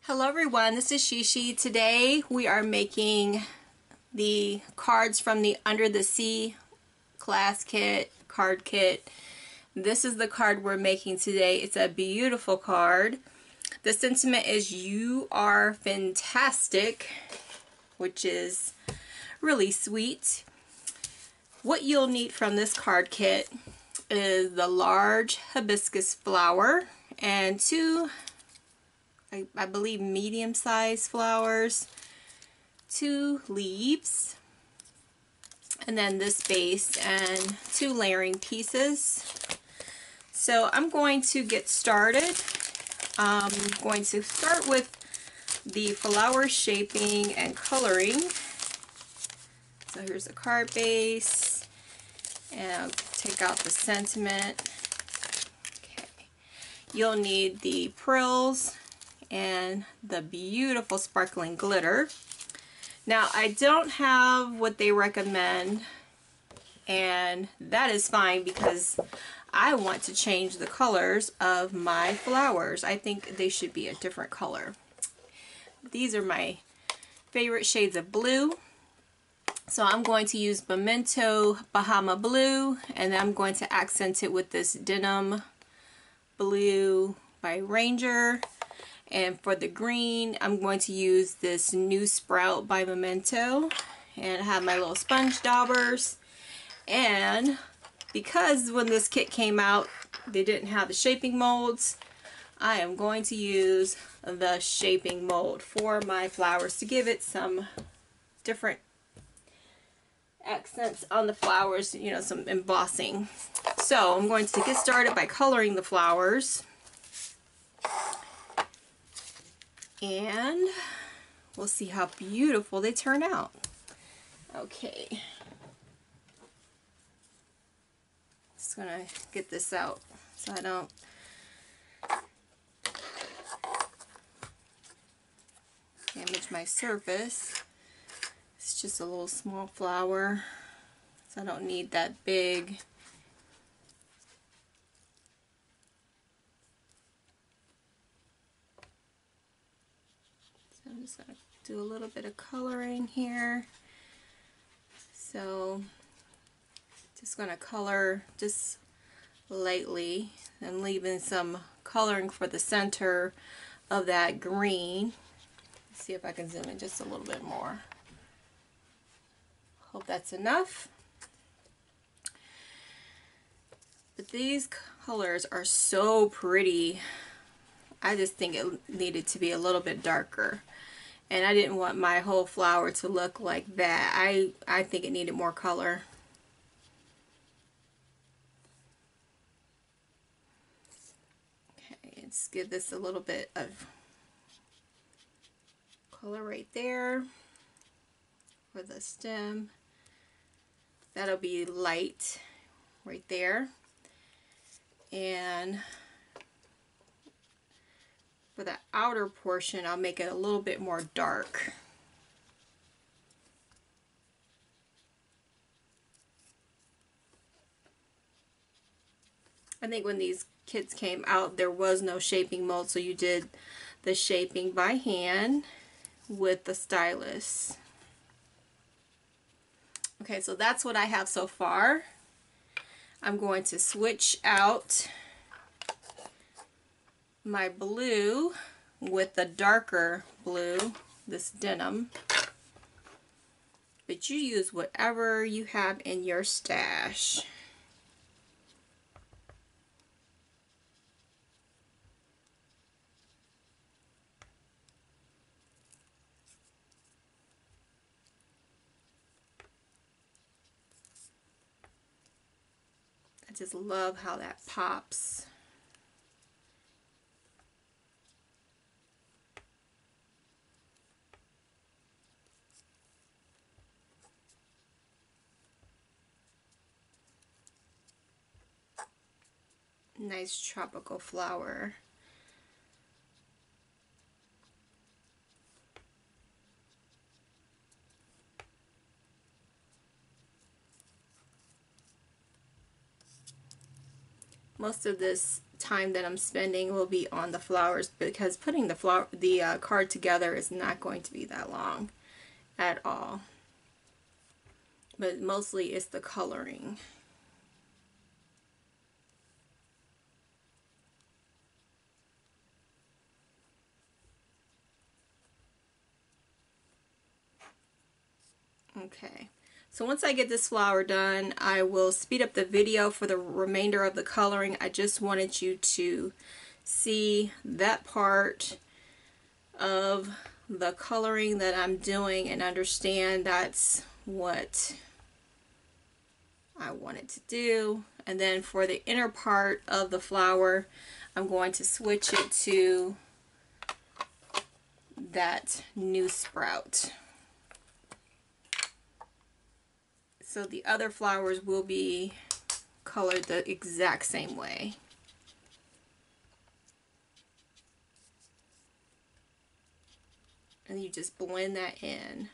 Hello everyone, this is Sheshe. Today we are making the cards from the Under the Sea class kit, card kit. This is the card we're making today. It's a beautiful card. The sentiment is "You are fantastic," which is really sweet. What you'll need from this card kit is the large hibiscus flower and two I believe medium-sized flowers, 2 leaves, and then this base and 2 layering pieces. So I'm going to get started. I'm going to start with the flower shaping and coloring. So here's the card base, and I'll take out the sentiment. Okay. You'll need the frills and the beautiful sparkling glitter. Now I don't have what they recommend, and that is fine because I want to change the colors of my flowers. I think they should be a different color. These are my favorite shades of blue. So I'm going to use Memento Bahama Blue, and I'm going to accent it with this Denim Blue by Ranger. And for the green, I'm going to use this New Sprout by Memento. And I have my little sponge daubers. And because when this kit came out, they didn't have the shaping molds, I am going to use the shaping mold for my flowers to give it some different accents on the flowers, you know, some embossing. So I'm going to get started by coloring the flowers. And we'll see how beautiful they turn out. Okay. Just gonna get this out so I don't damage my surface. It's just a little small flower, so I don't need that big. I'm just going to do a little bit of coloring here. So just going to color just lightly and leaving some coloring for the center of that green. Let's see if I can zoom in just a little bit more. Hope that's enough. But these colors are so pretty. I just think it needed to be a little bit darker. And I didn't want my whole flower to look like that. I think it needed more color. Okay, let's give this a little bit of color right there for the stem. That'll be light right there. And for the outer portion, I'll make it a little bit more dark. I think when these kits came out, there was no shaping mold, so you did the shaping by hand with the stylus. Okay, so that's what I have so far. I'm going to switch out my blue with the darker blue, this denim, but you use whatever you have in your stash. I just love how that pops. Nice tropical flower. Most of this time that I'm spending will be on the flowers, because putting the card together is not going to be that long at all. But mostly it's the coloring. Okay, so once I get this flower done, I will speed up the video for the remainder of the coloring. I just wanted you to see that part of the coloring that I'm doing and understand that's what I wanted to do. And then for the inner part of the flower, I'm going to switch it to that new sprout. So the other flowers will be colored the exact same way. And you just blend that in.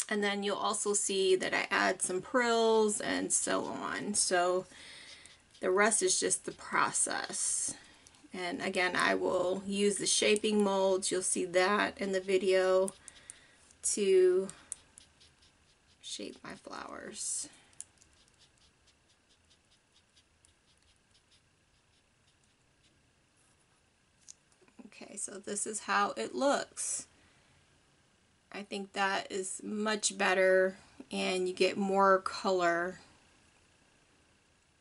And then you'll also see that I add some frills and so on. So the rest is just the process. And again, I will use the shaping molds, you'll see that in the video, to shape my flowers. Okay, so this is how it looks. I think that is much better, and you get more color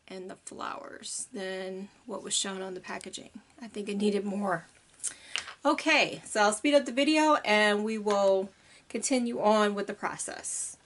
in the flowers than what was shown on the packaging. I think it needed more. Okay, so I'll speed up the video and we will continue on with the process.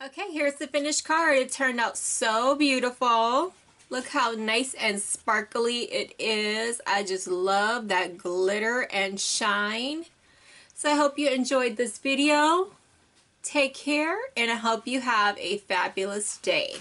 Okay, here's the finished card. It turned out so beautiful. Look how nice and sparkly it is. I just love that glitter and shine. So I hope you enjoyed this video. Take care, and I hope you have a fabulous day.